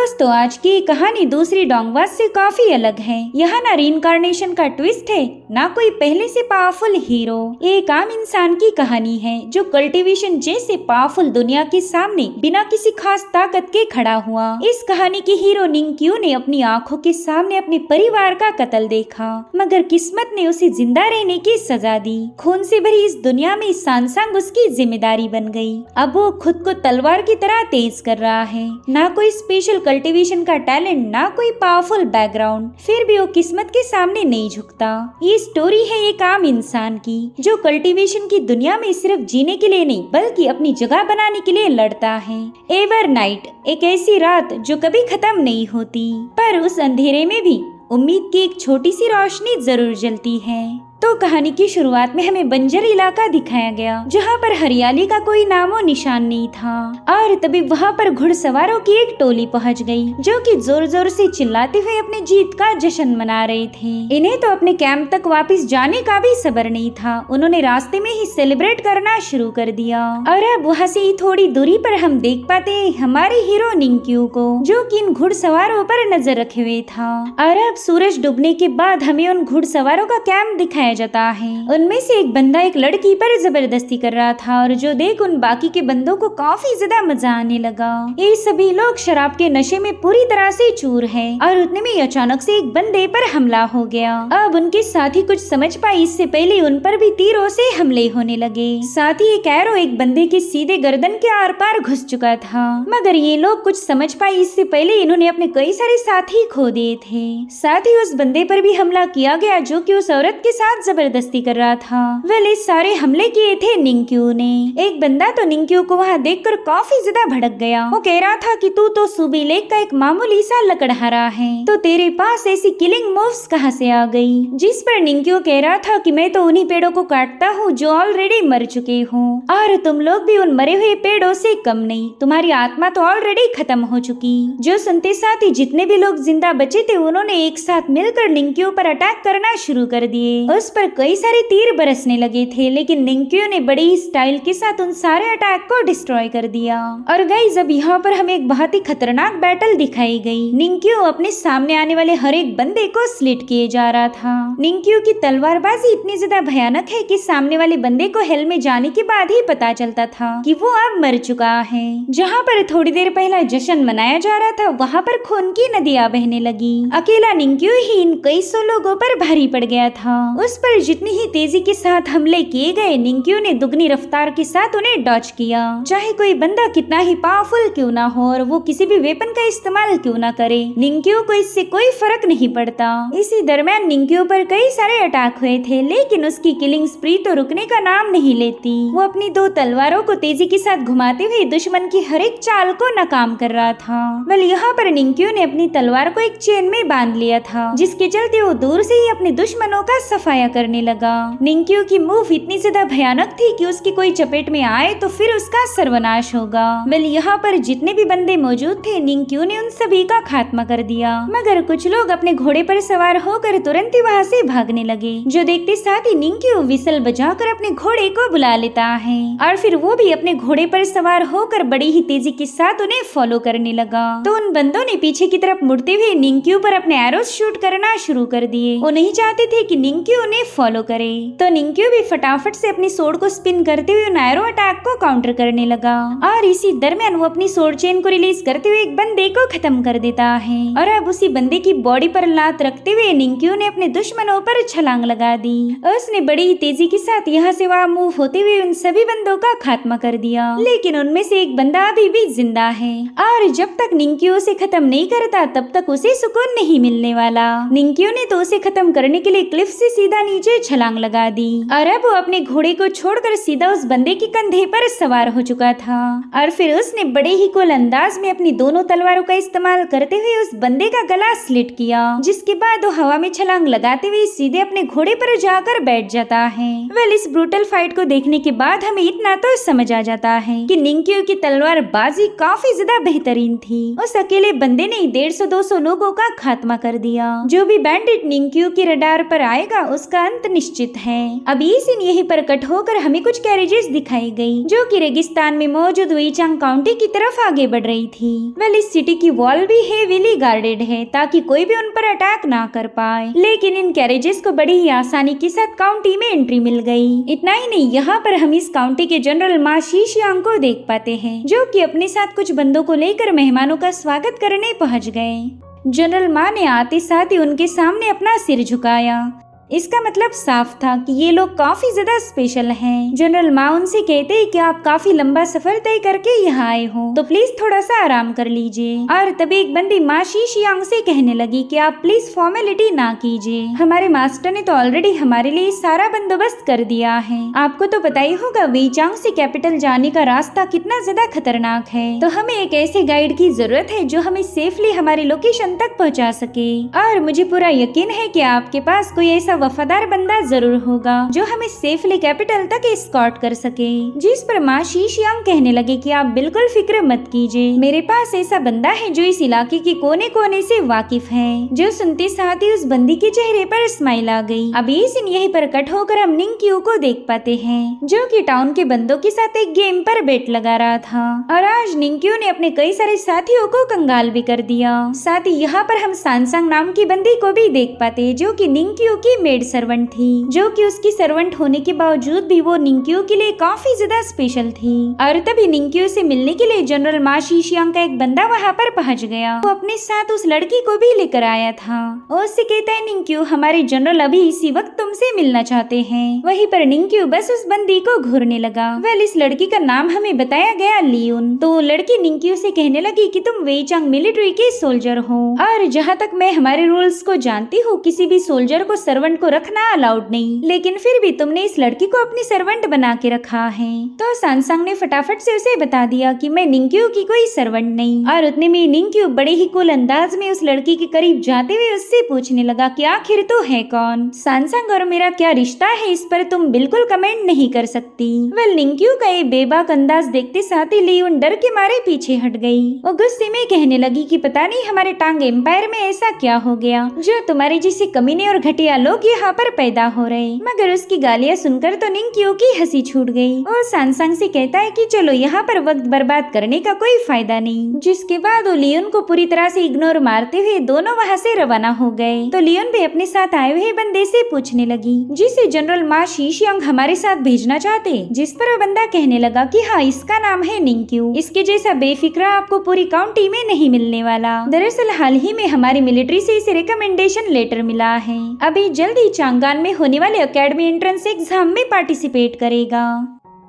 दोस्तों, आज की कहानी दूसरी डोंगवास से काफी अलग है। यहाँ ना रीइंकार्नेशन का ट्विस्ट है, ना कोई पहले से पावरफुल हीरो। एक आम इंसान की कहानी है जो कल्टीवेशन जैसे पावरफुल दुनिया के सामने बिना किसी खास ताकत के खड़ा हुआ। इस कहानी के हीरो निंग्क्यू ने अपनी आंखों के सामने अपने परिवार का कत्ल देखा, मगर किस्मत ने उसे जिंदा रहने की सजा दी। खून से भरी इस दुनिया में सांसांग उसकी जिम्मेदारी बन गई। अब वो खुद को तलवार की तरह तेज कर रहा है। ना कोई स्पेशल कल्टीवेशन का टैलेंट, ना कोई पावरफुल बैकग्राउंड, फिर भी वो किस्मत के सामने नहीं झुकता। ये स्टोरी है एक आम इंसान की जो कल्टीवेशन की दुनिया में सिर्फ जीने के लिए नहीं बल्कि अपनी जगह बनाने के लिए लड़ता है। एवर नाइट, एक ऐसी रात जो कभी खत्म नहीं होती, पर उस अंधेरे में भी उम्मीद की एक छोटी सी रोशनी जरूर जलती है। तो कहानी की शुरुआत में हमें बंजर इलाका दिखाया गया जहाँ पर हरियाली का कोई नामो निशान नहीं था, और तभी वहाँ पर घुड़सवारों की एक टोली पहुँच गई जो कि जोर जोर से चिल्लाते हुए अपनी जीत का जश्न मना रहे थे। इन्हें तो अपने कैंप तक वापस जाने का भी सब्र नहीं था। उन्होंने रास्ते में ही सेलिब्रेट करना शुरू कर दिया। और अब वहाँ से ही थोड़ी दूरी पर हम देख पाते हैं हमारे हीरो निंग्क्यू को, जो कि इन घुड़सवारों पर नजर रखे हुए था। और अब सूरज डूबने के बाद हमें उन घुड़सवारों का कैंप दिखाया जाता है। उनमें से एक बंदा एक लड़की पर जबरदस्ती कर रहा था, और जो देख उन बाकी के बंदों को काफी ज्यादा मजा आने लगा। ये सभी लोग शराब के नशे में पूरी तरह से चूर है, और उतने में अचानक से एक बंदे पर हमला हो गया। अब उनके साथी कुछ समझ पाए इससे पहले उन पर भी तीरों से हमले होने लगे। साथ ही एक एरो एक बंदे के सीधे गर्दन के आर पार घुस चुका था, मगर ये लोग कुछ समझ पाए इससे पहले इन्होंने अपने कई सारे साथी खो दिए थे। साथ ही उस बंदे पर भी हमला किया गया जो कि उस औरत के साथ जबरदस्ती कर रहा था। वेल, इस सारे हमले किए थे निंग्क्यू ने। एक बंदा तो निंग्क्यू को वहाँ देखकर काफी ज्यादा भड़क गया। वो कह रहा था कि तू तो सूबी लेक का एक मामूली सा लकड़हारा है, तो तेरे पास ऐसी किलिंग मूव्स कहाँ से आ गई? जिस पर निंग्क्यू कह रहा था कि मैं तो उन्हीं पेड़ों को काटता हूँ जो ऑलरेडी मर चुके हूँ, और तुम लोग भी उन मरे हुए पेड़ों से कम नहीं। तुम्हारी आत्मा तो ऑलरेडी खत्म हो चुकी। जो सुनते साथ ही जितने भी लोग जिंदा बचे थे उन्होंने एक साथ मिलकर निंग्क्यू पर अटैक करना शुरू कर दिए। उस पर कई सारे तीर बरसने लगे थे, लेकिन निंग्क्यू ने बड़ी ही स्टाइल के साथ उन सारे अटैक को डिस्ट्रॉय कर दिया। और गाइस, अब यहाँ पर हमें एक बहुत ही खतरनाक बैटल दिखाई गई। निंग्क्यू अपने सामने आने वाले हर एक बंदे को स्लिट किए जा रहा था। निंग्क्यू की तलवारबाजी इतनी ज्यादा भयानक है कि सामने वाले बंदे को हेल में जाने के बाद ही पता चलता था कि वो अब मर चुका है। जहाँ पर थोड़ी देर पहले जश्न मनाया जा रहा था वहाँ पर खून की नदियाँ बहने लगी। अकेला निंग्क्यू ही इन कई सौ लोगों पर भारी पड़ गया था। उस पर जितनी ही तेजी के साथ हमले किए गए, निंग्क्यू ने दुगनी रफ्तार के साथ उन्हें डॉज किया। चाहे कोई बंदा कितना ही पावरफुल क्यों ना हो और वो किसी भी वेपन का इस्तेमाल क्यों ना करे, निंग्क्यू को इससे कोई फर्क नहीं पड़ता। इसी दरमियान निंग्क्यू पर कई सारे अटैक हुए थे, लेकिन उसकी किलिंग स्प्री तो रुकने का नाम नहीं लेती। वो अपनी दो तलवारों को तेजी के साथ घुमाते हुए दुश्मन की हर एक चाल को नाकाम कर रहा था। वेल, यहाँ पर निंग्क्यू ने अपनी तलवार को एक चेन में बांध लिया था, जिसके चलते वो दूर से ही अपने दुश्मनों का सफाया करने लगा। निंग्क्यू की मूव इतनी ज्यादा भयानक थी कि उसकी कोई चपेट में आए तो फिर उसका सर्वनाश होगा। वेल, यहाँ पर जितने भी बंदे मौजूद थे निंग्क्यू ने उन सभी का खात्मा कर दिया, मगर कुछ लोग अपने घोड़े पर सवार होकर तुरंत ही वहाँ से भागने लगे। जो देखते साथ ही निंग्क्यू विसल बजाकर अपने घोड़े को बुला लेता है, और फिर वो भी अपने घोड़े पर सवार होकर बड़ी ही तेजी के साथ उन्हें फॉलो करने लगा। तो उन बंदों ने पीछे की तरफ मुड़ते हुए निंग्क्यू पर अपने एरोस शूट करना शुरू कर दिए। वो नहीं चाहते थे कि निंग्क्यू उन्हें फॉलो करे, तो निंग्क्यू भी फटाफट से अपनी सोर्ड को स्पिन करते हुए उन एरो अटैक को काउंटर करने लगा। और इसी दरमियान वो अपनी सोर्ड चेन को रिलीज करते हुए एक बंदे को खत्म कर देता है, और अब उसी बंदे की बॉडी पर लात रखते हुए निंग्क्यू ने अपने दुश्मनों पर छलांग लगा दी। उसने बड़ी ही तेजी के साथ यहाँ से वहाँ मूव होते हुए उन सभी बंदों का खात्मा कर दिया, लेकिन उनमें से एक बंदा अभी भी जिंदा है, और जब तक निंग्क्यू उसे खत्म नहीं करता तब तक उसे सुकून नहीं मिलने वाला। निंग्क्यू ने तो उसे खत्म करने के लिए क्लिफ से सीधा नीचे छलांग लगा दी, और अब वो अपने घोड़े को छोड़कर सीधा उस बंदे के कंधे पर सवार हो चुका था। और फिर उसने बड़े ही कूल अंदाज में अपनी दोनों तलवारों का इस्तेमाल करते हुए उस बंदे का गला स्लिट किया, जिसके बाद वो हवा में छलांग लगाते हुए सीधे अपने घोड़े पर जाकर बैठ जाता है। वेल, इस ब्रूटल फाइट को देखने के बाद हमें इतना तो समझ आ जाता है कि निंग्क्यू की तलवार बाजी काफी ज्यादा बेहतरीन थी। उस अकेले बंदे ने 150-200 लोगों का खात्मा कर दिया। जो भी बैंडिट निंग्क्यू की रडार पर आएगा उसका उसका अंत निश्चित है। अब ये सीन यहीं पर कट होकर हमें कुछ कैरेजेस दिखाई गई जो कि रेगिस्तान में मौजूद वेइचांग काउंटी की तरफ आगे बढ़ रही थी। वेल, इस सिटी की वॉल भी हेवीली गार्डेड है ताकि कोई भी उन पर अटैक ना कर पाए, लेकिन इन कैरेजेस को बड़ी ही आसानी के साथ काउंटी में एंट्री मिल गई। इतना ही नहीं, यहाँ पर हम इस काउंटी के जनरल मा शीशियांग को देख पाते हैं जो कि अपने साथ कुछ बंदों को लेकर मेहमानों का स्वागत करने पहुंच गए। जनरल मा ने आते साथ ही उनके सामने अपना सिर झुकाया। इसका मतलब साफ था कि ये लोग काफी ज्यादा स्पेशल हैं। जनरल मा उनसे कहते हैं कि आप काफी लंबा सफर तय करके यहाँ आए हो, तो प्लीज थोड़ा सा आराम कर लीजिए। और तभी एक बंदी मा शीशियांग से कहने लगी कि आप प्लीज फॉर्मेलिटी ना कीजिए, हमारे मास्टर ने तो ऑलरेडी हमारे लिए सारा बंदोबस्त कर दिया है। आपको तो पता ही होगा वेइचांग से कैपिटल जाने का रास्ता कितना ज्यादा खतरनाक है, तो हमें एक ऐसे गाइड की जरूरत है जो हमें सेफली हमारी लोकेशन तक पहुँचा सके। और मुझे पूरा यकीन है कि आपके पास कोई ऐसा वफादार बंदा जरूर होगा जो हमें सेफली कैपिटल तक एस्कॉर्ट कर सके। जिस पर मा शीशियांग कहने लगे कि आप बिल्कुल फिक्र मत कीजिए, मेरे पास ऐसा बंदा है जो इस इलाके के कोने कोने से वाकिफ है। जो सुनते साथ ही उस बंदी के चेहरे पर स्माइल आ गई। अब ये सीन यहीं पर कट होकर हम निंक्यू को देख पाते हैं जो कि टाउन के बंदों के साथ एक गेम पर बेट लगा रहा था, और आज निंक्यू ने अपने कई सारे साथियों को कंगाल भी कर दिया। साथ ही यहाँ पर हम सांसांग नाम की बंदी को भी देख पाते जो कि निंक्यू की मेड सर्वेंट थी, जो कि उसकी सर्वेंट होने के बावजूद भी वो निंक्यू के लिए काफी ज्यादा स्पेशल थी। और तभी निंक्यू से मिलने के लिए जनरल मा शीशियांग का एक बंदा वहाँ पर पहुँच गया। वो अपने साथ उस लड़की को भी लेकर आया था। उससे कहता है, निंक्यू, हमारे जनरल अभी इसी वक्त तुमसे मिलना चाहते हैं। वहीं पर निंक्यू बस उस बंदी को घूरने लगा। वेल, इस लड़की का नाम हमें बताया गया लियोन। तो लड़की निंक्यू से कहने लगी कि तुम वेइचांग मिलिट्री के सोल्जर हो, और जहाँ तक मैं हमारे रूल्स को जानती हूँ किसी भी सोल्जर को सर्वेंट को रखना अलाउड नहीं, लेकिन फिर भी तुमने इस लड़की को अपनी सर्वेंट बना के रखा है। तो सांसांग ने फटाफट से उसे बता दिया कि मैं निंक्यू की कोई सर्वेंट नहीं। और उतने में निंक्यू बड़े ही कूल अंदाज में उस लड़की के करीब जाते हुए उससे पूछने लगा कि आखिर तो है कौन? सांसांग और मेरा क्या रिश्ता है इस पर तुम बिल्कुल कमेंट नहीं कर सकती। वेल, निंक्यू का ये बेबाक अंदाज देखते साथ ही लियोन डर के मारे पीछे हट गई। वो गुस्से में कहने लगी कि पता नहीं हमारे टांग एम्पायर में ऐसा क्या हो गया जो तुम्हारे जैसे कमीने और घटिया लोग यहाँ पर पैदा हो रहे। मगर उसकी गालियाँ सुनकर तो निंक्यू की हंसी छूट गई। वो सांसांग से कहता है कि चलो यहाँ पर वक्त बर्बाद करने का कोई फायदा नहीं। जिसके बाद वो लियोन को पूरी तरह से इग्नोर मारते हुए दोनों वहाँ से रवाना हो गए। तो लियोन भी अपने साथ आए हुए बंदे से पूछने लगी जिसे जनरल मा शीशियांग हमारे साथ भेजना चाहते, जिस पर वो बंदा कहने लगा कि हाँ, इसका नाम है निंक्यू। इसके जैसा बेफिक्रा आपको पूरी काउंटी में नहीं मिलने वाला। दरअसल हाल ही में हमारी मिलिट्री से इसे रिकमेंडेशन लेटर मिला है। अभी जल्दी चांगान में होने वाले एकेडमी एंट्रेंस एग्जाम में पार्टिसिपेट करेगा।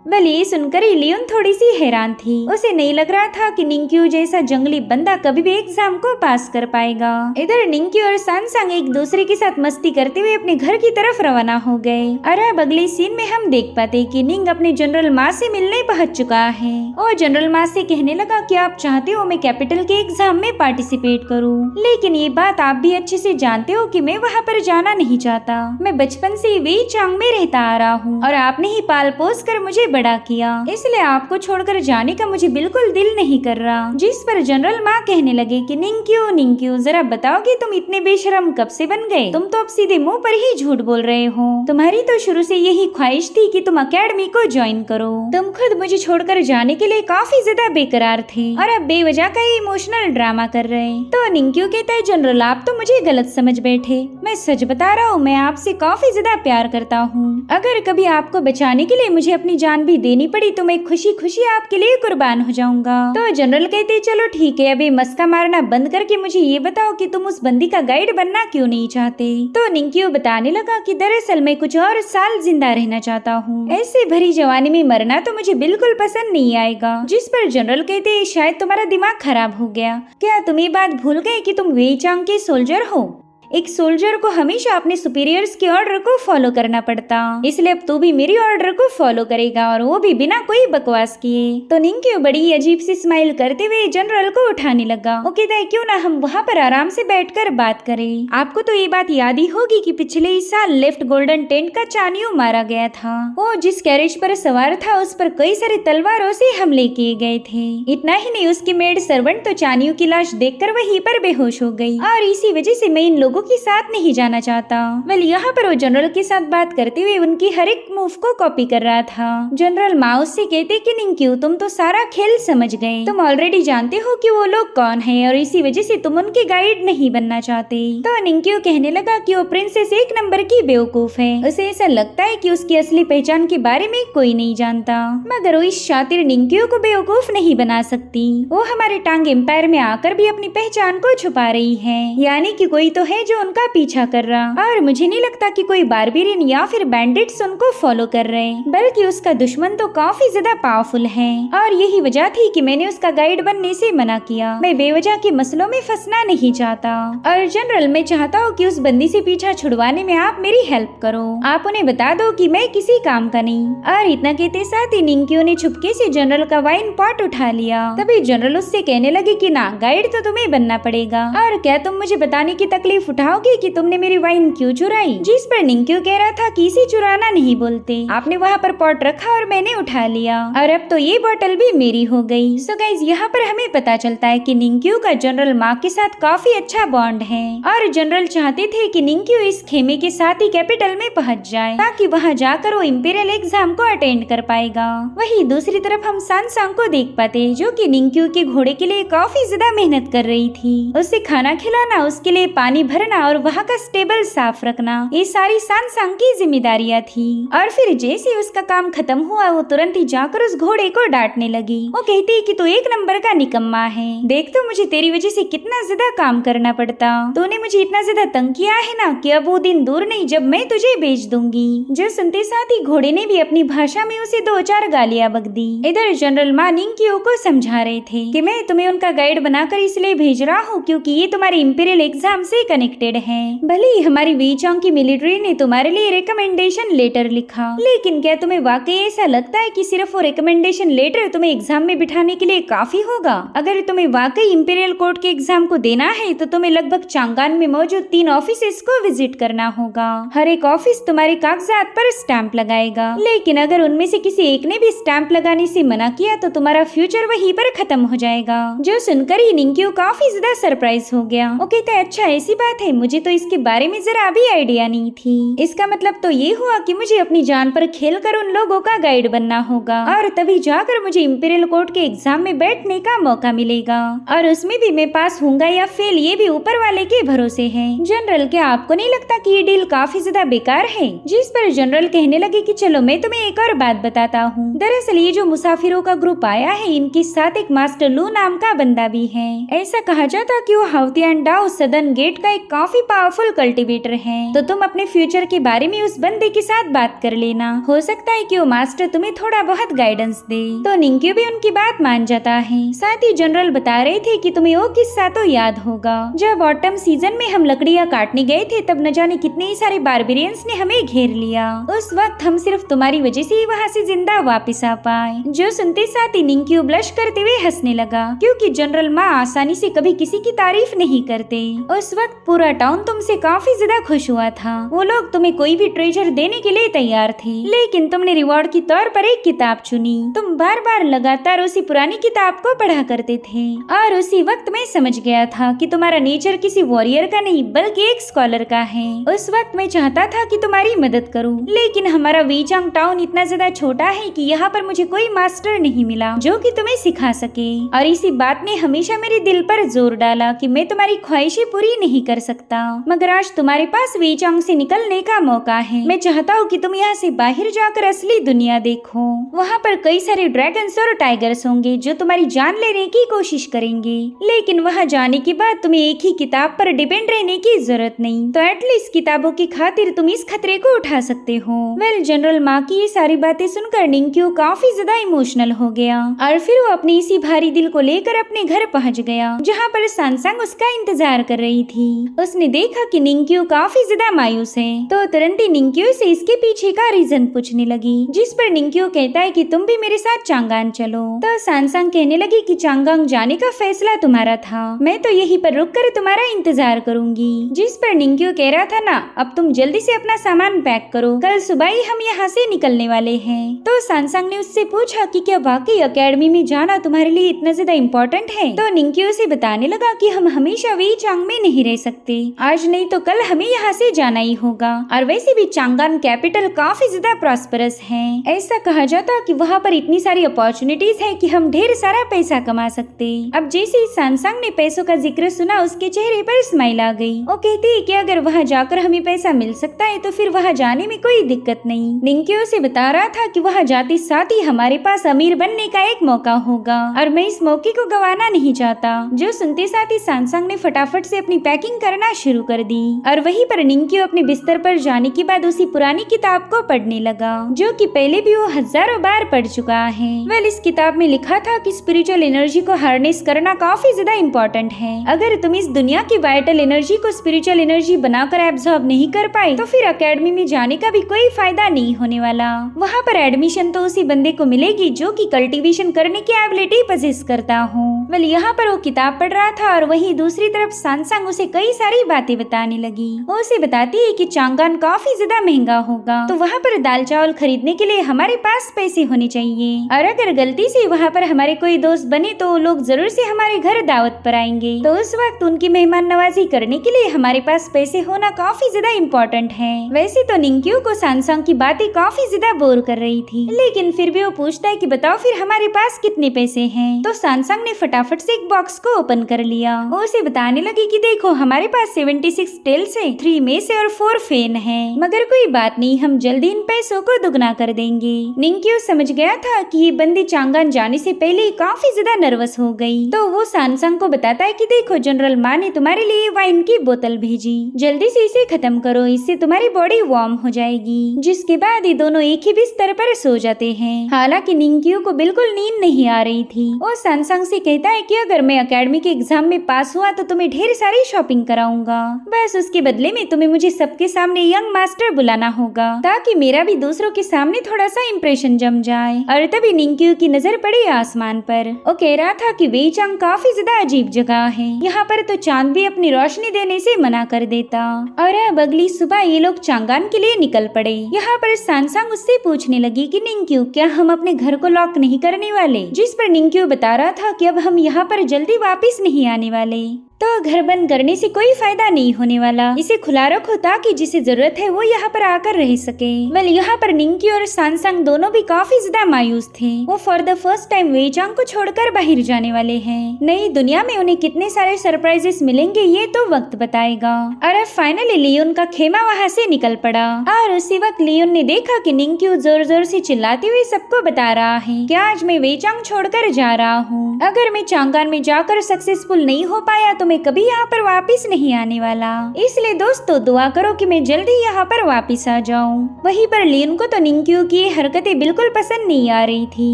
वेल, ये सुनकर लियोन थोड़ी सी हैरान थी। उसे नहीं लग रहा था कि निंक्यू जैसा जंगली बंदा कभी भी एग्जाम को पास कर पाएगा। इधर निंक्यू और सांसांग एक दूसरे के साथ मस्ती करते हुए अपने घर की तरफ रवाना हो गए। और अब अगले सीन में हम देख पाते कि निंग अपने जनरल मा से मिलने पहुंच चुका है। और जनरल मा से कहने लगा कि आप चाहते हो मैं कैपिटल के एग्जाम में पार्टिसिपेट करूँ, लेकिन ये बात आप भी अच्छे से जानते हो कि मैं वहाँ पर जाना नहीं चाहता। मैं बचपन से वेइचांग में रहता आ रहा हूँ और आपने ही पाल पोस कर मुझे बड़ा किया, इसलिए आपको छोड़कर जाने का मुझे बिल्कुल दिल नहीं कर रहा। जिस पर जनरल मा कहने लगे कि निंक्यू निंक्यू, जरा बताओगे तुम इतने बेशरम कब से बन गए? तुम तो अब सीधे मुंह पर ही झूठ बोल रहे हो। तुम्हारी तो शुरू से यही ख्वाहिश थी कि तुम अकेडमी को ज्वाइन करो। तुम खुद मुझे छोड़कर जाने के लिए काफी ज्यादा बेकरार थे और अब बेवजह का ही इमोशनल ड्रामा कर रहे। तो निंक्यू कहता है, जनरल आप तो मुझे गलत समझ बैठे। मैं सच बता रहा हूँ, मैं आपसे काफी ज्यादा प्यार करता हूँ। अगर कभी आपको बचाने के लिए मुझे अपनी जान भी देनी पड़ी तो मैं खुशी खुशी आपके लिए कुर्बान हो जाऊंगा। तो जनरल कहते, चलो ठीक है, अभी मस्का मारना बंद करके मुझे ये बताओ कि तुम उस बंदी का गाइड बनना क्यों नहीं चाहते? तो निंक्यू बताने लगा कि दरअसल मैं कुछ और साल जिंदा रहना चाहता हूँ। ऐसे भरी जवानी में मरना तो मुझे बिल्कुल पसंद नहीं आएगा। जिस पर जनरल कहते, शायद तुम्हारा दिमाग खराब हो गया। क्या तुम ये बात भूल गए कि तुम वेइचांग के सोल्जर हो? एक सोल्जर को हमेशा अपने सुपीरियर्स के ऑर्डर को फॉलो करना पड़ता, इसलिए अब तू भी मेरी ऑर्डर को फॉलो करेगा और वो भी बिना कोई बकवास किए। तो निंक्यू बड़ी अजीब सी स्माइल करते हुए जनरल को उठाने लगा। वो कहता है, क्यों ना हम वहाँ पर आराम से बैठकर बात करें। आपको तो ये बात याद ही होगी कि पिछले ही साल लेफ्ट गोल्डन टेंट का चानियो मारा गया था। वो जिस कैरेज पर सवार था उस पर कई सारे तलवारों से हमले किए गए थे। इतना ही नहीं, उसकी मेड सर्वेंट तो चानियो की लाश देखकर वहीं पर बेहोश हो गई और इसी वजह से मैं इन लोगों लोगों के साथ नहीं जाना चाहता। वेल यहाँ पर वो जनरल के साथ बात करते हुए उनकी हर एक मूव को कॉपी कर रहा था। जनरल माउस से कहते कि निंक्यू तुम तो सारा खेल समझ गए, तुम ऑलरेडी जानते हो कि वो लोग कौन है और इसी वजह से तुम उनके गाइड नहीं बनना चाहते। तो निंक्यू कहने लगा कि वो प्रिंसेस एक नंबर की बेवकूफ है, उसे ऐसा लगता है कि उसकी असली पहचान के बारे में कोई नहीं जानता, मगर वो इस शातिर निंक्यू को बेवकूफ नहीं बना सकती। वो हमारे टांग एम्पायर में आकर भी अपनी पहचान को छुपा रही है, यानी कि कोई तो है जो उनका पीछा कर रहा, और मुझे नहीं लगता कि कोई बारबेरियन या फिर बैंडिट्स उनको फॉलो कर रहे, बल्कि उसका दुश्मन तो काफी ज्यादा पावरफुल है। और यही वजह थी कि मैंने उसका गाइड बनने से मना किया। मैं बेवजह के मसलों में फंसना नहीं चाहता। और जनरल मैं चाहता हूँ कि उस बंदी से पीछा छुड़वाने में आप मेरी हेल्प करो, आप उन्हें बता दो कि मैं किसी काम का नहीं। और इतना कहते साथ ही निंक्यू ने चुपके से जनरल का वाइन पॉट उठा लिया। तभी जनरल उससे कहने लगे कि ना, गाइड तो तुम्हें बनना पड़ेगा, और क्या तुम मुझे बताने की तकलीफ उठाओगे कि तुमने मेरी वाइन क्यों चुराई। जिस पर निंक्यू कह रहा था कि इसे चुराना नहीं बोलते, आपने वहाँ पर पॉट रखा और मैंने उठा लिया, और अब तो ये बोतल भी मेरी हो गई। सो गाइस यहाँ पर हमें पता चलता है कि निंक्यू का जनरल मार्क के साथ काफी अच्छा बॉन्ड है, और जनरल चाहते थे कि निंक्यू इस खेमे के साथ ही कैपिटल में पहुँच जाए, ताकि वहाँ जाकर वो इंपीरियल एग्जाम को अटेंड कर पाएगा। वही दूसरी तरफ हम सांग को देख पाते, जो कि निंक्यू के घोड़े के लिए काफी ज्यादा मेहनत कर रही थी। उसे खाना खिलाना, उसके लिए पानी भरना और वहाँ का स्टेबल साफ रखना, ये सारी सांग की जिम्मेदारियाँ थी। और फिर जैसे उसका काम खत्म हुआ, वो तुरंत ही जाकर उस घोड़े को डांटने लगी। वो कहती है कि तू एक नंबर का निकम्मा है, देख तो मुझे तेरी वजह से कितना ज्यादा काम करना पड़ता, तूने मुझे इतना ज्यादा तंग किया है ना कि अब वो दिन दूर नहीं जब मैं तुझे बेच दूंगी। जो सुनते साथ ही घोड़े ने भी अपनी भाषा में उसे 2-4 गालियां बक दी। इधर जनरल मा निंक्यू को समझा रहे थे कि मैं तुम्हें उनका गाइड बनाकर इसलिए भेज रहा हूँ क्योंकि ये तुम्हारे इंपीरियल एग्जाम से कनेक्टेड है। भले ही हमारी वीचोंग की मिलिट्री ने तुम्हारे लिए रिकमेंडेशन लेटर लिखा, लेकिन क्या तुम्हें वाकई ऐसा लगता है कि सिर्फ वो रिकमेंडेशन लेटर तुम्हें एग्जाम में बिठाने के लिए काफी होगा? अगर तुम्हें वाकई इंपीरियल कोर्ट के एग्जाम को देना है तो तुम्हें लगभग चांगान में मौजूद 3 ऑफिसेस को विजिट करना होगा। हर एक ऑफिस तुम्हारे कागजात पर स्टैंप लगाएगा, लेकिन अगर उनमें से किसी एक ने भी स्टैंप लगाने से मना किया तो तुम्हारा फ्यूचर वहीं पर खत्म हो जाएगा। जो सुनकर ही निंक्यू काफी ज्यादा सरप्राइज हो गया। वो कहता है अच्छा ऐसी बात है, मुझे तो इसके बारे में जरा भी आइडिया नहीं थी। इसका मतलब तो ये हुआ कि मुझे अपनी जान पर खेलकर उन लोगों का गाइड बनना होगा, और तभी जाकर मुझे इंपीरियल कोर्ट के एग्जाम में बैठने का मौका मिलेगा, और उसमें भी मैं पास होऊंगा या फेल ये भी ऊपर वाले के भरोसे है। जनरल क्या आपको नहीं लगता कि ये डील काफी ज्यादा बेकार है? जिस पर जनरल कहने लगे कि चलो मैं तुम्हें एक और बात बताता हूँ। दरअसल ये जो मुसाफिरों का ग्रुप आया है, इनके साथ एक मास्टर लू नाम का बंदा भी है। ऐसा कहा जाता कि वो हाउतियान डाउ सदर्न गेट का एक काफी पावरफुल कल्टीवेटर है, तो तुम अपने फ्यूचर के बारे में उस बंदे के साथ बात कर लेना, हो सकता है कि वो मास्टर तुम्हें थोड़ा बहुत गाइडेंस दे। तो निंक्यू भी उनकी बात मान जाता है। साथ ही जनरल बता रहे थे कि तुम्हें वो किस्सा तो याद होगा, जब ऑटम सीजन में हम लकड़ियाँ काटने गए थे तब न जाने कितने ही सारे बारबेरियंस ने हमें घेर लिया। उस वक्त हम सिर्फ तुम्हारी वजह से ही वहाँ से जिंदा वापस आ पाए। जो सुनते साथ ही निंक्यू ब्लश करते हुए हंसने लगा, क्योंकि जनरल माँ आसानी से कभी किसी की तारीफ नहीं करते। उस वक्त पूरा टाउन तुमसे काफी ज्यादा खुश हुआ था। वो लोग तुम्हें कोई भी ट्रेजर देने के लिए तैयार थे, लेकिन तुमने रिवॉर्ड के तौर पर एक किताब चुनी। तुम बार बार लगातार उसी पुरानी किताब को पढ़ा करते थे, और उसी वक्त मैं समझ गया था कि तुम्हारा नेचर किसी वॉरियर का नहीं बल्कि एक स्कॉलर का है। उस वक्त मैं चाहता था कि तुम्हारी मदद करूं, लेकिन हमारा वीचांग टाउन इतना ज्यादा छोटा है कि यहाँ पर मुझे कोई मास्टर नहीं मिला जो कि तुम्हें सिखा सके, और इसी बात ने हमेशा मेरे दिल पर जोर डाला कि मैं तुम्हारी ख्वाहिशें पूरी नहीं कर सकता। मगर आज तुम्हारे पास वीचांग से निकलने का मौका है। मैं चाहता हूँ कि तुम यहाँ से बाहर जाकर असली दुनिया देखो। वहाँ पर कई सारे ड्रैगन्स और टाइगर्स होंगे जो तुम्हारी जान लेने की कोशिश करेंगे, लेकिन वहाँ जाने के बाद तुम्हें एक ही किताब पर डिपेंड रहने की जरूरत नहीं, तो एटलीस्ट किताबों की खातिर तुम इस खतरे को उठा सकते हो। वेल जनरल माँ की ये सारी बातें सुनकर निंक्यू काफी ज्यादा इमोशनल हो गया, और फिर वो अपने इसी भारी दिल को लेकर अपने घर पहुँच गया, जहाँ पर सांग उसका इंतजार कर रही थी। उसने देखा कि निंक्यू काफी ज्यादा मायूस है, तो तुरंत ही निंक्यू से इसके पीछे का रीजन पूछने लगी, जिस पर निंक्यू कहता है कि तुम भी मेरे साथ चांगान चलो। तो सांग कहने लगी कि चांगांग जाने का फैसला तुम्हारा था, मैं तो यहीं पर रुककर तुम्हारा इंतजार करूंगी। जिस पर निंक्यू कह रहा था ना, अब तुम जल्दी से अपना सामान पैक करो, कल सुबह ही हम यहाँ से निकलने वाले हैं। तो सांग ने उससे पूछा कि क्या वाकई एकेडमी में जाना तुम्हारे लिए इतना ज्यादा इम्पोर्टेंट है? तो निंक्यू से बताने लगा कि हम हमेशा वीचांग में नहीं रह सकते, सकते, आज नहीं तो कल हमें यहाँ से जाना ही होगा। और वैसे भी चांगान कैपिटल काफी ज्यादा प्रॉस्परस है। ऐसा कहा जाता कि वहाँ पर इतनी सारी अपॉर्चुनिटीज है कि हम ढेर सारा पैसा कमा सकते। अब जैसे ही सैमसंग ने पैसों का जिक्र सुना, उसके चेहरे पर स्माइल आ गई। वो कहती है कि अगर वहाँ जाकर हमें पैसा मिल सकता है तो फिर वहाँ जाने में कोई दिक्कत नहीं। निंक्यो से बता रहा था कि वहाँ जाते साथ ही हमारे पास अमीर बनने का एक मौका होगा और मैं इस मौके को गंवाना नहीं चाहता। जो सुनते साथ ही सैमसंग ने फटाफट से अपनी पैकिंग करना शुरू कर दी और वहीं पर निंक्यो अपने बिस्तर पर जाने के बाद उसी पुरानी किताब को पढ़ने लगा, जो कि पहले भी वो हजारों बार पढ़ चुका है। वेल, इस किताब में लिखा था कि स्पिरिचुअल एनर्जी को हार्नेस करना काफी ज्यादा इम्पोर्टेंट है। अगर तुम इस दुनिया की वाइटल एनर्जी को स्पिरिचुअल एनर्जी बनाकर एब्सॉर्ब नहीं कर पाए तो फिर अकेडमी में जाने का भी कोई फायदा नहीं होने वाला। वहाँ पर एडमिशन तो उसी बंदे को मिलेगी जो कि कल्टीवेशन करने की एबिलिटी पजेस करता हो। वेल, यहाँ पर वो किताब पढ़ रहा था और वहीं दूसरी तरफ सैमसंग उसे कई सारी बातें बताने लगी। वो उसे बताती है कि चांगान काफी ज्यादा महंगा होगा, तो वहाँ पर दाल चावल खरीदने के लिए हमारे पास पैसे होने चाहिए और अगर गलती से वहाँ पर हमारे कोई दोस्त बने तो लोग जरूर से हमारे घर दावत पर आएंगे, तो उस वक्त उनकी मेहमान नवाजी करने के लिए हमारे पास पैसे होना काफी ज्यादा इम्पोर्टेंट है। वैसे तो निंक्यो को सैमसंग की बातें काफी ज्यादा बोर कर रही थी, लेकिन फिर भी वो पूछता है कि बताओ फिर हमारे पास कितने पैसे हैं। तो सैमसंग ने फटाफट से एक बॉक्स को ओपन कर लिया। वो उसे बताने लगी कि देखो हमारे पास 76 टेल्स है, 3 मेस और 4 फेन है, मगर कोई बात नहीं, हम जल्दी इन पैसों को दुगना कर देंगे। निंक्यो समझ गया था कि ये बंदी चांगान जाने से पहले ही काफी ज्यादा नर्वस हो गई, तो वो सैमसंग को बताता है कि देखो जनरल माँ ने तुम्हारे लिए वाइन की बोतल भेजी, जल्दी से इसे खत्म करो, इससे तुम्हारी बॉडी वार्म हो जाएगी। जिसके बाद ये दोनों एक ही बिस्तर पर सो जाते हैं। हालांकि निंक्यो को बिल्कुल नींद नहीं आ रही थी। वो सैमसंग से कहता है कि अगर मैं अकेडमी के एग्जाम में पास हुआ तो तुम्हें ढेर सारी शॉपिंग कराऊंगा, बस उसके बदले में तुम्हें मुझे सबके सामने यंग मास्टर बुलाना होगा ताकि मेरा भी दूसरों के सामने थोड़ा सा इम्प्रेशन जम जाए। और तभी निंक्यो की नजर पड़ी आसमान पर। वो कह रहा था कि वेईचांग काफी ज्यादा अजीब जगह है, यहाँ पर तो चांद भी अपनी रोशनी देने से मना कर देता। और अब अगली सुबह ये लोग चांगान के लिए निकल पड़े। यहाँ पर सैमसंग उससे पूछने लगी कि निंक्यो क्या हम अपने घर को लॉक नहीं करने वाले, जिस पर निंक्यो बता रहा था कि अब हम यहाँ पर जल्दी वापस नहीं आने वाले, तो घर बंद करने से कोई फायदा नहीं होने वाला, इसे खुला रखो ताकि जिसे जरूरत है वो यहाँ पर आकर रह सके। वेल, यहाँ पर निंक्यो और सैमसंग दोनों भी काफी ज्यादा मायूस थे। वो फॉर द फर्स्ट टाइम वेईचांग को छोड़कर बाहर जाने वाले हैं। नई दुनिया में उन्हें कितने सारे सरप्राइजेस मिलेंगे ये तो वक्त बताएगा। और अब फाइनली लियोन का खेमा वहाँ से निकल पड़ा और उसी वक्त लियोन ने देखा कि निंक्यो जोर जोर से चिल्लाते हुए सबको बता रहा है कि आज मैं वेईचांग छोड़कर जा रहा हूँ, अगर मैं चांगान में जाकर सक्सेसफुल नहीं हो पाया तो मैं कभी यहाँ पर वापस नहीं आने वाला, इसलिए दोस्तों दुआ करो कि मैं जल्दी यहाँ पर वापस आ जाऊँ। वहीं पर लियोन को तो निंक्यो की ये हरकतें बिल्कुल पसंद नहीं आ रही थी।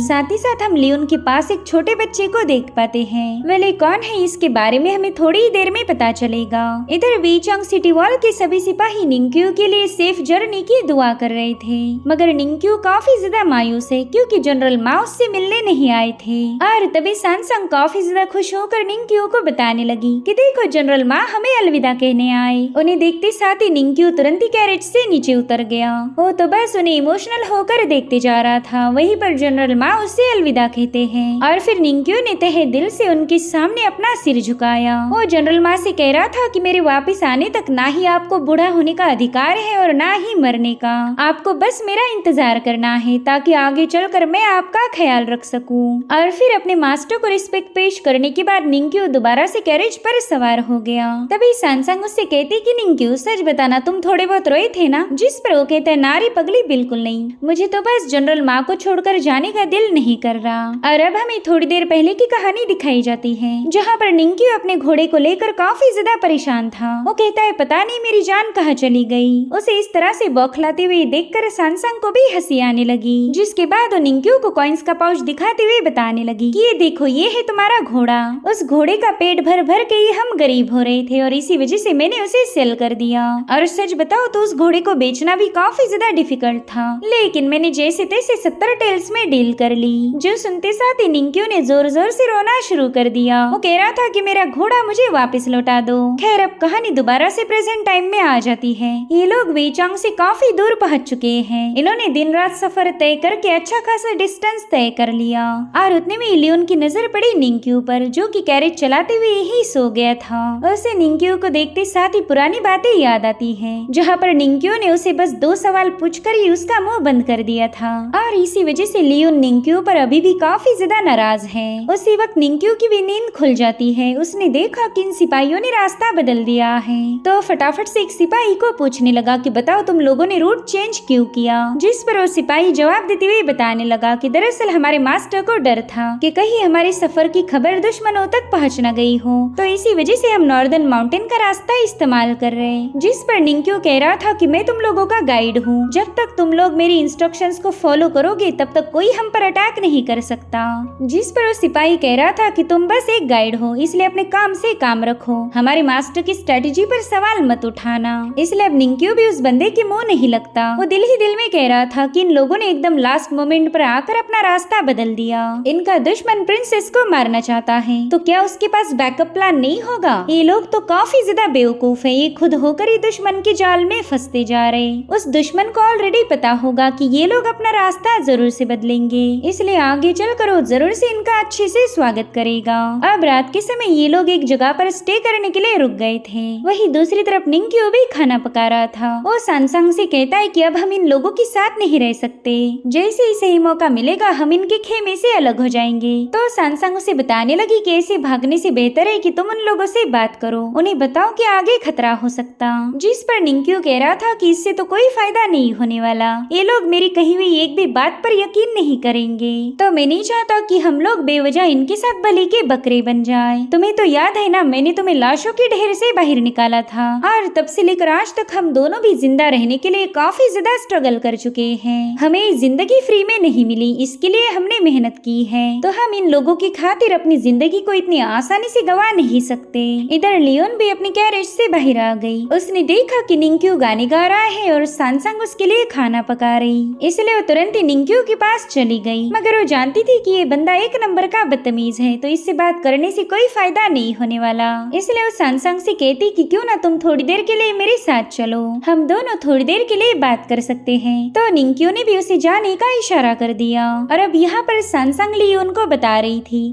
साथ ही साथ हम लियोन के पास एक छोटे बच्चे को देख पाते हैं। वेल, कौन है इसके बारे में हमें थोड़ी ही देर में पता चलेगा। इधर वेईचांग सिटी वॉल के सभी सिपाही निंक्यो के लिए सेफ जर्नी की दुआ कर रहे थे, मगर निंक्यो काफी ज्यादा मायूस है क्योंकि जनरल मा उससे मिलने नहीं आए थे। और तभी सैमसंग काफी ज्यादा खुश होकर निंक्यो को बताने लगी कि देखो जनरल माँ हमें अलविदा कहने आए। उन्हें देखते साथ ही निंक्यो तुरंत ही कैरेज से नीचे उतर गया। वो तो बस उन्हें इमोशनल होकर देखते जा रहा था। वहीं पर जनरल माँ उससे अलविदा कहते हैं और फिर निंक्यो ने तहे दिल से उनके सामने अपना सिर झुकाया। वो जनरल माँ से कह रहा था कि मेरे वापस आने तक ना ही आपको बूढ़ा होने का अधिकार है और ना ही मरने का, आपको बस मेरा इंतजार करना है ताकि आगे चलकर मैं आपका ख्याल रख सकूं। और फिर अपने मास्टर को रिस्पेक्ट पेश करने के बाद निंक्यो दोबारा से कैरेज पर सवार हो गया। तभी सैमसंग उससे कहती कि निंक्यो सच बताना तुम थोड़े बहुत रोए थे ना, जिस पर वो कहता है नारी पगली बिल्कुल नहीं, मुझे तो बस जनरल माँ को छोड़कर जाने का दिल नहीं कर रहा। और अब हमें थोड़ी देर पहले की कहानी दिखाई जाती है जहाँ पर निंक्यो अपने घोड़े को लेकर काफी ज्यादा परेशान था। वो कहता है पता नहीं मेरी जान कहाँ चली गई। उसे इस तरह से बौखलाते हुए देखकर सैमसंग को भी हंसी आने लगी, जिसके बाद वो निंक्यो को कॉइन्स का पाउच दिखाते हुए बताने लगी कि ये देखो ये है तुम्हारा घोड़ा, उस घोड़े का पेट भर भर के ही हम गरीब हो रहे थे और इसी वजह से मैंने उसे सेल कर दिया। और सच बताओ तो उस घोड़े को बेचना भी काफी ज्यादा डिफिकल्ट था, लेकिन मैंने जैसे तैसे 70 टेल्स में डील कर ली। जो सुनते साथ ही निंक्यो ने जोर जोर से रोना शुरू कर दिया। वो कह रहा था कि मेरा घोड़ा मुझे वापस लौटा दो। खैर अब कहानी दोबारा से प्रेजेंट टाइम में आ जाती है। ये लोग वेईचांग से काफी दूर पहुंच चुके हैं। इन्होंने दिन रात सफर तय करके अच्छा खासा डिस्टेंस तय कर लिया और उतने में लियोन की नजर पड़ी निंक्यो पर, जो कि कैरेज चलाते हुए ही सो गया था। उसे निंक्यू को देखते साथ ही पुरानी बातें याद आती हैं, जहाँ पर निंक्यू ने उसे बस 2 सवाल पूछकर ही उसका मुंह बंद कर दिया था और इसी वजह से लियोन निंक्यू पर अभी भी काफी ज्यादा नाराज है। उसी वक्त निंक्यू की भी नींद खुल जाती है। उसने देखा कि इन सिपाहियों ने रास्ता बदल दिया है, तो फटाफट से एक सिपाही को पूछने लगा कि बताओ तुम लोगों ने रूट चेंज क्यों किया। जिस पर वो सिपाही जवाब देते हुए बताने लगा कि दरअसल हमारे मास्टर को डर था कि कहीं हमारे सफर की खबर दुश्मनों तक पहुंच न गई हो, तो इसी वजह से हम नॉर्दर्न माउंटेन का रास्ता इस्तेमाल कर रहे हैं। जिस पर निंक्यू कह रहा था कि मैं तुम लोगों का गाइड हूँ, जब तक तुम लोग मेरी इंस्ट्रक्शंस को फॉलो करोगे तब तक कोई हम पर अटैक नहीं कर सकता। जिस पर वो सिपाही कह रहा था कि तुम बस एक गाइड हो, इसलिए अपने काम से काम रखो, हमारे मास्टर की स्ट्रेटेजी पर सवाल मत उठाना। इसलिए अब निंक्यू भी उस बंदे के मुंह नहीं लगता। वो दिल ही दिल में कह रहा था कि इन लोगों ने एकदम लास्ट मोमेंट पर आकर अपना रास्ता बदल दिया। इनका दुश्मन प्रिंसेस को मारना चाहता है, तो क्या उसके पास बैकअप प्लान नहीं होगा? ये लोग तो काफी ज्यादा बेवकूफ है, ये खुद होकर ही दुश्मन के जाल में फंसते जा रहे। उस दुश्मन को ऑलरेडी पता होगा कि ये लोग अपना रास्ता जरूर से बदलेंगे, इसलिए आगे चलकर वो जरूर से इनका अच्छे से स्वागत करेगा। अब रात के समय ये लोग एक जगह पर स्टे करने के लिए रुक गए थे। वही दूसरी तरफ निंक्यू भी खाना पका रहा था। वो सैमसंग से कहता है कि अब हम इन लोगों के साथ नहीं रह सकते, जैसे ही सही मौका मिलेगा हम इनके खेमे से अलग हो जाएंगे। तो सैमसंग उसे बताने लगी कि ऐसे भागने से बेहतर है कि तुम उन लोगों से बात करो, उन्हें बताओ कि आगे खतरा हो सकता। जिस पर निंक्यू कह रहा था कि इससे तो कोई फायदा नहीं होने वाला, ये लोग मेरी कही हुई एक भी बात पर यकीन नहीं करेंगे, तो मैं नहीं चाहता कि हम लोग बेवजह इनके साथ बलि के बकरे बन जाए। तुम्हें तो याद है ना, मैंने तुम्हें लाशों के ढेर से बाहर निकाला था और तब से लेकर आज तक हम दोनों भी जिंदा रहने के लिए काफी ज्यादा स्ट्रगल कर चुके हैं। हमें जिंदगी फ्री में नहीं मिली, इसके लिए हमने मेहनत की है, तो हम इन लोगों की खातिर अपनी जिंदगी को इतनी आसानी से गवा नहीं सकते। इधर लियोन भी अपनी कैरेज से बाहर आ गई। उसने देखा कि निंक्यू गाने गा रहा है और सैमसंग उसके लिए खाना पका रही, इसलिए वो तुरंत ही निंक्यू के पास चली गई। मगर वो जानती थी कि ये बंदा एक नंबर का बदतमीज है, तो इससे बात करने से कोई फायदा नहीं होने वाला। इसलिए वो सैमसंग से कहती कि क्यों ना तुम थोड़ी देर के लिए मेरे साथ चलो, हम दोनों थोड़ी देर के लिए बात कर सकते हैं। तो निंक्यू ने भी उसे जाने का इशारा कर दिया। और अब यहाँ पर सैमसंग लियोन को बता रही थी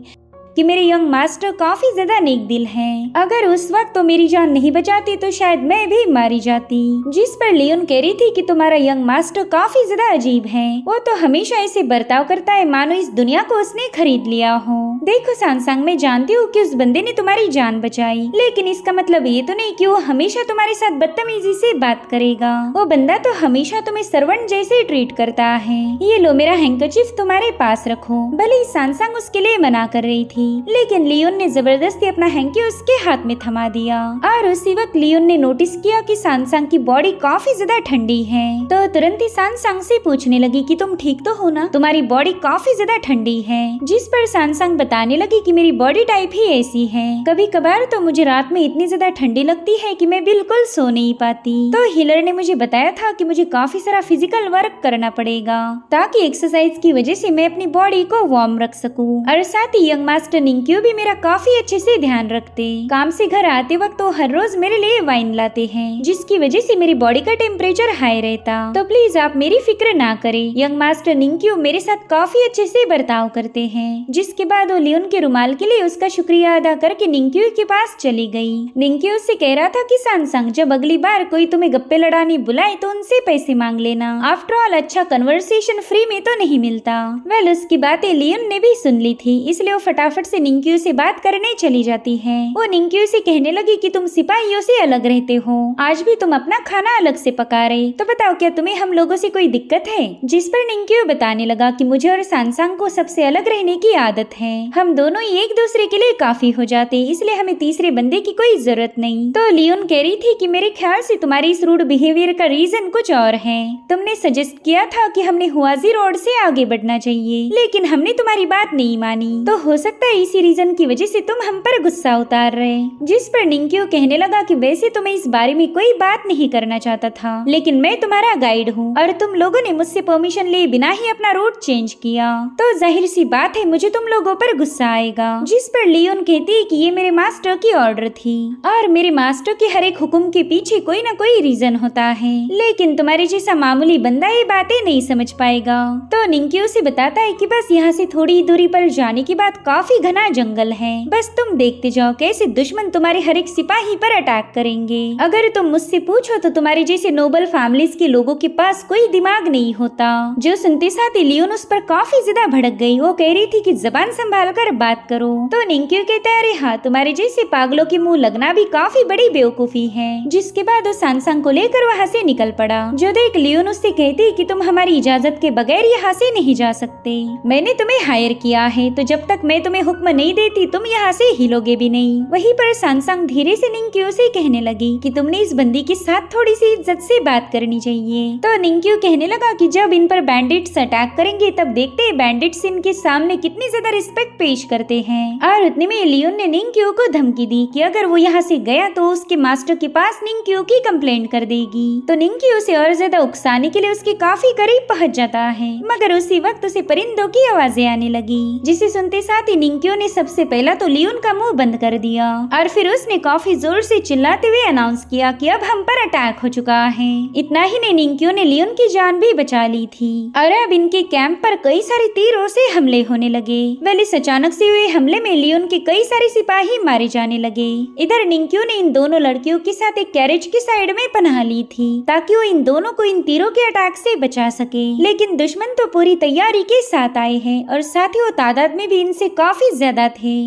कि मेरे यंग मास्टर काफी ज्यादा नेक दिल हैं। अगर उस वक्त तो मेरी जान नहीं बचाती तो शायद मैं भी मारी जाती। जिस पर लियोन कह रही थी कि तुम्हारा यंग मास्टर काफी ज्यादा अजीब है, वो तो हमेशा ऐसे बर्ताव करता है मानो इस दुनिया को उसने खरीद लिया हो। देखो सैमसंग, मैं जानती हूँ कि उस बंदे ने तुम्हारी जान बचाई, लेकिन इसका मतलब ये तो नहीं कि वो हमेशा तुम्हारे साथ बदतमीजी से बात करेगा। वो बंदा तो हमेशा तुम्हें सर्वेंट जैसे ट्रीट करता है। ये लो मेरा हैंकरचीफ तुम्हारे पास रखो। भले सैमसंग उसके लिए मना कर रही थी, लेकिन लियोन ने जबरदस्ती अपना हैंकी उसके हाथ में थमा दिया। और उसी वक्त लियोन ने नोटिस किया कि सैमसंग की बॉडी काफी ज्यादा ठंडी है, तो तुरंत ही सैमसंग से पूछने लगी कि तुम ठीक तो हो ना, तुम्हारी बॉडी काफी ज्यादा ठंडी है। जिस पर सैमसंग बताने लगी कि मेरी बॉडी टाइप ही ऐसी है, कभी कभार तो मुझे रात में इतनी ज्यादा ठंडी लगती है कि मैं बिल्कुल सो नहीं पाती। तो हीलर ने मुझे बताया था कि मुझे काफी सारा फिजिकल वर्क करना पड़ेगा ताकि एक्सरसाइज की वजह से मैं अपनी बॉडी को वार्म रख सकूं। और साथ ही यंग मास्टर निंक्यू भी मेरा काफी अच्छे से ध्यान रखते। काम से घर आते वक्त तो हर रोज मेरे लिए वाइन लाते हैं, जिसकी वजह से मेरी बॉडी का टेम्परेचर हाई रहता। तो प्लीज आप मेरी फिक्र ना करें, यंग मास्टर निंक्यू मेरे साथ काफी अच्छे से बर्ताव करते हैं। जिसके बाद वो लियोन के रुमाल के लिए उसका शुक्रिया अदा करके निंक्यू के पास चली गई। निंक्यू उससे कह रहा था कि सैमसंग, जब अगली बार कोई तुम्हें गप्पे लड़ाने बुलाए तो उनसे पैसे मांग लेना। आफ्टर ऑल अच्छा कन्वर्सेशन फ्री में तो नहीं मिलता। वेल, उसकी बातें लियोन ने भी सुन ली थी, इसलिए वो फटाफट से निंक्यू से बात करने चली जाती है। वो निंक्यू से कहने लगी कि तुम सिपाहियों से अलग रहते हो, आज भी तुम अपना खाना अलग से पका रहे, तो बताओ क्या तुम्हें हम लोगों से कोई दिक्कत है? जिस पर निंक्यू बताने लगा कि मुझे और सैमसंग को सबसे अलग रहने की आदत है, हम दोनों ही एक दूसरे के लिए काफी हो जाते, इसलिए हमें तीसरे बंदे की कोई जरूरत नहीं। तो लियोन कह रही थी कि मेरे ख्याल से तुम्हारी इस रूड बिहेवियर का रीजन कुछ और है। तुमने सजेस्ट किया था कि हमने हुआजी रोड से आगे बढ़ना चाहिए, लेकिन हमने तुम्हारी बात नहीं मानी, तो हो सकता है इसी रीजन की वजह से तुम हम पर गुस्सा उतार रहे। जिस पर निंक्यू कहने लगा कि वैसे तो मैं इस बारे में कोई बात नहीं करना चाहता था, लेकिन मैं तुम्हारा गाइड हूँ और तुम लोगों ने मुझसे परमिशन लिए बिना ही अपना रूट चेंज किया, तो जाहिर सी बात है मुझे तुम लोगों पर गुस्सा आएगा। जिस पर लियोन कहती है कि ये मेरे मास्टर की ऑर्डर थी और मेरे मास्टर के हर एक हुक्म के पीछे कोई ना कोई रीजन होता है, लेकिन तुम्हारे जैसा मामूली बंदा ये बातें नहीं समझ पाएगा। तो निंक्यू से बताता है कि बस यहाँ से थोड़ी दूरी पर जाने के बाद काफी काफी घना जंगल है। बस तुम देखते जाओ कैसे दुश्मन तुम्हारे हर एक सिपाही पर अटैक करेंगे। अगर तुम मुझसे पूछो तो तुम्हारे जैसे नोबल फैमिलीज के लोगों के पास कोई दिमाग नहीं होता। जो सुनते साथ ही लियोन उस पर काफी ज्यादा भड़क गई। वो कह रही थी कि जबान संभाल कर बात करो। तो निंक्यू कहता है, अरे हाँ, तुम्हारे जैसे पागलों के मुंह लगना भी काफी बड़ी बेवकूफी है। जिसके बाद वो सांसांग को लेकर वहाँ से निकल पड़ा। जो देख लियोन उससे कहती कि तुम हमारी इजाजत के बगैर यहाँ से नहीं जा सकते। मैंने तुम्हें हायर किया है, तो जब तक मैं तुम्हें हुक्म नहीं देती तुम यहाँ से हिलोगे भी नहीं। वहीं पर सांसांग धीरे से निंक्यू से कहने लगी कि तुमने इस बंदी के साथ थोड़ी सी इज्जत से बात करनी चाहिए। तो निंक्यू कहने लगा कि जब इन पर बैंडिट्स अटैक करेंगे तब देखते हैं बैंडिट्स इनके सामने कितनी ज्यादा रिस्पेक्ट पेश करते हैं। और उतने में लियोन ने निंक्यू को धमकी दी कि अगर वो यहाँ से गया तो उसके मास्टर के पास निंक्यू की कंप्लेंट कर देगी। तो निंक्यू उसे और ज्यादा उकसाने के लिए उसके काफी करीब पहुँच जाता है, मगर उसी वक्त उसे परिंदों की आवाजें आने लगी, जिसे सुनते साथ ही निंक्यू ने सबसे पहला तो लियोन का मुंह बंद कर दिया और फिर उसने काफी जोर से चिल्लाते हुए अनाउंस किया कि अब हम पर अटैक हो चुका है। इतना ही नहीं, निंक्यू ने लियोन की जान भी बचा ली थी और अब इनके कैंप पर कई सारे तीरों से हमले होने लगे। वेल इस अचानक से हुए हमले में लियोन के कई सारे सिपाही मारे जाने लगे। इधर निंक्यू ने इन दोनों लड़कियों के साथ एक कैरेज की साइड में पनाह ली थी ताकि वो इन दोनों को इन तीरों के अटैक से बचा सके। लेकिन दुश्मन तो पूरी तैयारी के साथ आए हैं और साथ ही वो तादाद में भी इनसे काफी ज्यादा थे,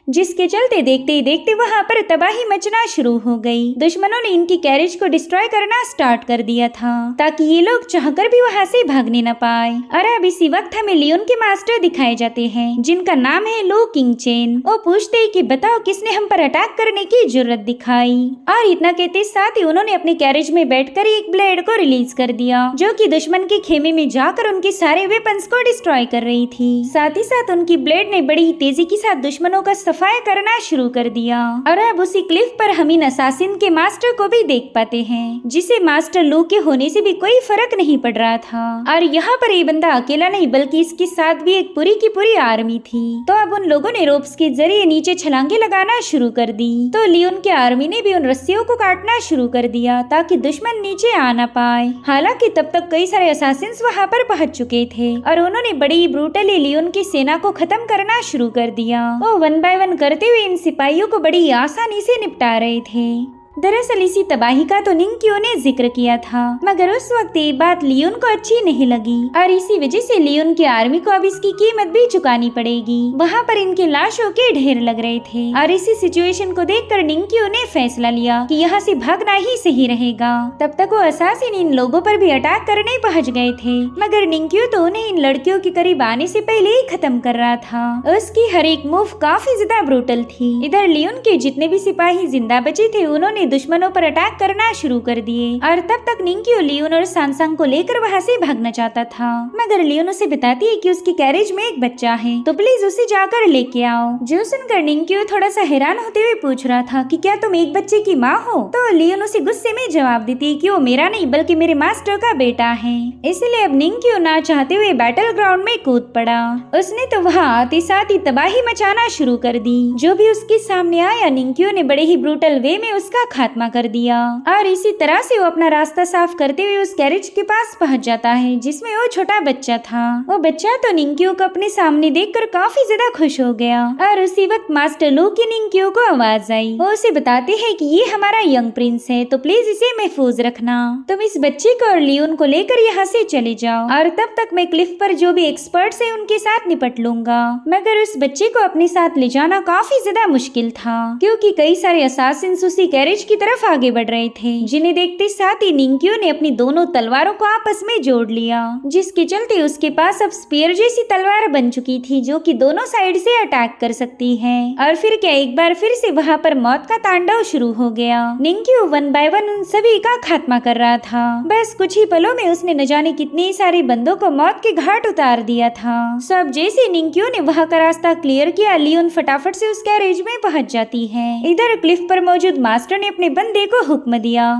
जिसके चलते देखते ही देखते वहाँ पर तबाही मचना शुरू हो गई। दुश्मनों ने इनकी कैरेज को डिस्ट्रॉय करना स्टार्ट कर दिया था ताकि ये लोग चाहकर भी वहाँ से भागने न पाए। और अब इसी वक्त हमें लियोन के मास्टर दिखाए जाते हैं जिनका नाम है लो किंगचेन। वो पूछते हैं कि बताओ किसने हम पर अटैक करने की जरूरत दिखाई। और इतना कहते साथ ही उन्होंने अपने कैरेज में बैठकर एक ब्लेड को रिलीज कर दिया जो कि दुश्मन के खेमे में जाकर उनके सारे वेपन्स को डिस्ट्रॉय कर रही थी। साथ ही साथ उनकी ब्लेड ने बड़ी ही तेजी के साथ दुश्मनों का सफाया करना शुरू कर दिया। और अब उसी क्लिफ पर हम इन असासिन के मास्टर को भी देख पाते हैं, जिसे मास्टर लू के होने से भी कोई फर्क नहीं पड़ रहा था। और यहाँ पर ये बंदा अकेला नहीं बल्कि इसके साथ भी एक पूरी की पूरी आर्मी थी। तो अब उन लोगों ने रोप्स के जरिए नीचे छलांगे लगाना शुरू कर दी। तो लियोन की आर्मी ने भी उन रस्सियों को काटना शुरू कर दिया ताकि दुश्मन नीचे आ ना पाए। हालांकि तब तक कई सारे असासिन्स वहाँ पर पहुँच चुके थे और उन्होंने बड़ी ब्रूटली लियोन की सेना को खत्म करना शुरू कर दिया। वो वन बाय वन करते हुए इन सिपाहियों को बड़ी आसानी से निपटा रहे थे। दरअसल इसी तबाही का तो निंक्यू ने जिक्र किया था, मगर उस वक्त ये बात लियोन को अच्छी नहीं लगी और इसी वजह से लियोन की आर्मी को अब इसकी कीमत भी चुकानी पड़ेगी। वहाँ पर इनके लाशों के ढेर लग रहे थे और इसी सिचुएशन को देखकर निंक्यू ने फैसला लिया कि यहाँ से भागना ही सही रहेगा। तब तक वो असासिन इन लोगों पर भी अटैक करने पहुँच गए थे, मगर निंक्यू तो उन्हें इन लड़कियों के करीब आने से पहले ही खत्म कर रहा था। उसकी हर एक मूव काफी ज्यादा ब्रूटल थी। इधर लियोन के जितने भी सिपाही जिंदा बचे थे उन्होंने दुश्मनों पर अटैक करना शुरू कर दिए और तब तक निंक्यू लियोन और सांसांग को लेकर वहाँ से भागना चाहता था, मगर लियोन उसे बताती है कि उसकी कैरेज में एक बच्चा है तो प्लीज उसे जाकर लेके आओ। जो सुनकर निंक्यू थोड़ा सा हैरान होते हुए पूछ रहा था कि क्या तुम एक बच्चे की माँ हो? तो लियोन उसे गुस्से में जवाब देती है कि वो मेरा नहीं बल्कि मेरे मास्टर का बेटा है। इसलिए अब निंक्यू ना चाहते हुए बैटल ग्राउंड में कूद पड़ा। उसने तो वहाँ आते साथ ही तबाही मचाना शुरू कर दी। जो भी उसके सामने आया निंक्यू ने बड़े ही ब्रूटल वे में उसका खात्मा कर दिया और इसी तरह से वो अपना रास्ता साफ करते हुए उस कैरेज के पास पहुंच जाता है जिसमें वो छोटा बच्चा था। वो बच्चा तो निंक्यू को अपने सामने देखकर काफी ज्यादा खुश हो गया और उसी वक्त मास्टर लू की निंक्यू को आवाज आई। वो उसे बताते हैं कि ये हमारा यंग प्रिंस है तो प्लीज इसे महफूज रखना। तुम इस बच्चे को और लियोन को लेकर यहाँ से चले जाओ और तब तक मैं क्लिफ पर जो भी एक्सपर्ट्स है उनके साथ निपट लूंगा। मगर उस बच्चे को अपने साथ ले जाना काफी ज्यादा मुश्किल था क्योंकि कई सारे असासिन्स उसी कैरेज की तरफ आगे बढ़ रहे थे, जिन्हें देखते साथ ही निंक्यू ने अपनी दोनों तलवारों को आपस में जोड़ लिया, जिसके चलते उसके पास अब स्पीयर जैसी तलवार बन चुकी थी जो कि दोनों साइड से अटैक कर सकती है। और फिर क्या एक बार फिर से वहाँ पर मौत का तांडव शुरू हो गया। निंक्यू वन बाय वन उन सभी का खात्मा कर रहा था। बस कुछ ही पलों में उसने न जाने कितने सारे बंदों को मौत के घाट उतार दिया था। सब जैसे निंक्यू ने वहाँ का रास्ता क्लियर किया, लियोन फटाफट से उस कैरेज में पहुँच जाती है। इधर क्लिफ पर मौजूद मास्टर ने अपने बंदे को हुक्म दिया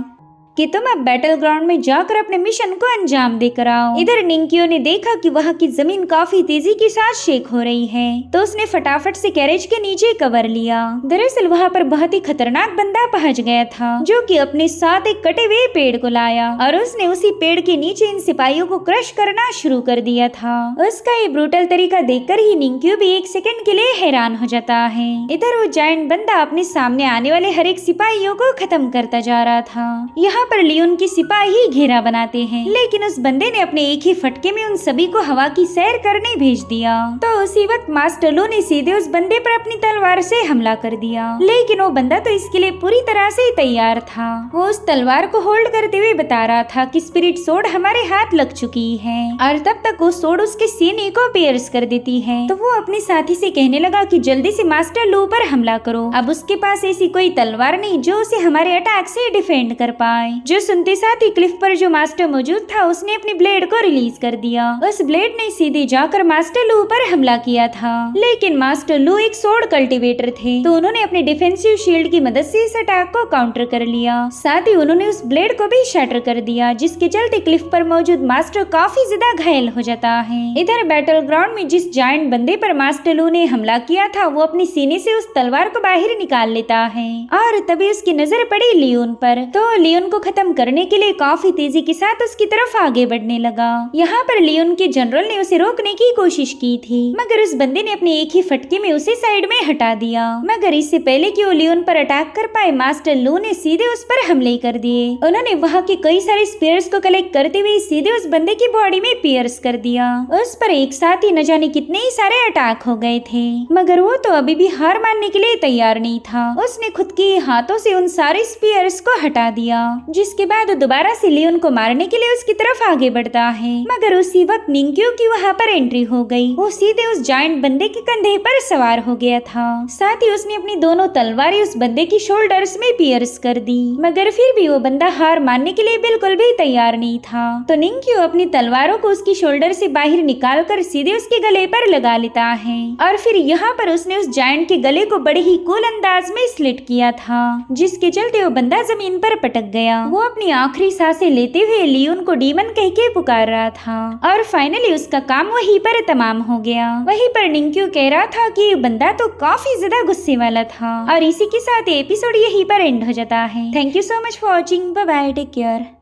कि तुम अब बैटल ग्राउंड में जाकर अपने मिशन को अंजाम देकर आओ। इधर निंकियो ने देखा कि वहाँ की जमीन काफी तेजी के साथ शेक हो रही है, तो उसने फटाफट से कैरेज के नीचे कवर लिया। दरअसल वहाँ पर बहुत ही खतरनाक बंदा पहुँच गया था, जो कि अपने साथ एक कटे हुए पेड़ को लाया और उसने उसी पेड़ के नीचे इन सिपाहियों को क्रश करना शुरू कर दिया था। उसका ये ब्रूटल तरीका देखकर ही निंकियो भी एक सेकंड के लिए हैरान हो जाता है। इधर वो जायंट बंदा अपने सामने आने वाले हर एक सिपाहियों को खत्म करता जा रहा था। यहाँ पर लियोन की सिपाही घेरा बनाते हैं, लेकिन उस बंदे ने अपने एक ही फटके में उन सभी को हवा की सैर करने भेज दिया। तो उसी वक्त मास्टर लू ने सीधे उस बंदे पर अपनी तलवार से हमला कर दिया, लेकिन वो बंदा तो इसके लिए पूरी तरह से तैयार था। वो उस तलवार को होल्ड करते हुए बता रहा था कि स्पिरिट सोड हमारे हाथ लग चुकी है, और तब तक वो सोड उसके सीने को पियर्स कर देती है। तो वो अपने साथी से कहने लगा कि जल्दी से मास्टर लू पर हमला करो। अब उसके पास ऐसी कोई तलवार नहीं जो उसे हमारे अटैक से डिफेंड कर पाए। जो सुनते साथ ही क्लिफ पर जो मास्टर मौजूद था उसने अपनी ब्लेड को रिलीज कर दिया। उस ब्लेड ने सीधे जाकर मास्टर लू पर हमला किया था, लेकिन मास्टर लू एक सोड कल्टीवेटर थे, तो उन्होंने अपने डिफेंसिव शील्ड की मदद से इस अटैक को काउंटर कर लिया। साथ ही उन्होंने उस ब्लेड को भी शटर कर दिया, जिसके चलते क्लिफ पर मौजूद मास्टर काफी ज्यादा घायल हो जाता है। इधर बैटल ग्राउंड में जिस जायंट बंदे पर मास्टर लू ने हमला किया था, वो अपनी सीने से उस तलवार को बाहर निकाल लेता है, और तभी उसकी नजर पड़ी लियोन पर। तो लियोन को खत्म करने के लिए काफी तेजी के साथ उसकी तरफ आगे बढ़ने लगा। यहाँ पर लियोन के जनरल ने उसे रोकने की कोशिश की थी, मगर उस बंदे ने अपने एक ही फटके में उसे साइड में हटा दिया। मगर इससे पहले कि वो लियोन पर अटैक कर पाए, मास्टर लू ने सीधे उस पर हमले कर दिए। उन्होंने वहाँ के कई सारे स्पेयर्स को कलेक्ट करते हुए सीधे उस बंदे की बॉडी में पियर्स कर दिया। उस पर एक साथ ही न जाने कितने ही सारे अटैक हो गए थे, मगर वो तो अभी भी हार मानने के लिए तैयार नहीं था। उसने खुद के हाथों से उन सारे स्पीयर्स को हटा दिया, जिसके बाद दोबारा से लियोन को मारने के लिए उसकी तरफ आगे बढ़ता है। मगर उसी वक्त निंकियो की वहाँ पर एंट्री हो गई। वो सीधे उस जायंट बंदे के कंधे पर सवार हो गया था। साथ ही उसने अपनी दोनों तलवारें उस बंदे की शोल्डर्स में पियर्स कर दी, मगर फिर भी वो बंदा हार मानने के लिए बिल्कुल भी तैयार नहीं था। तो निंकियो अपनी तलवारों को उसकी शोल्डर से बाहर निकाल कर सीधे उसके गले पर लगा लेता है, और फिर यहाँ पर उसने उस जायंट के गले को बड़े ही कूल अंदाज में स्लिट किया था, जिसके चलते वो बंदा जमीन पर पटक गया। वो अपनी आखिरी सांसें लेते हुए लियोन को डीमन कह के पुकार रहा था, और फाइनली उसका काम वहीं पर तमाम हो गया। वहीं पर निंकियो कह रहा था कि ये बंदा तो काफी ज्यादा गुस्से वाला था। और इसी के साथ एपिसोड यहीं पर एंड हो जाता है। Thank you so much for watching. Bye bye, take care.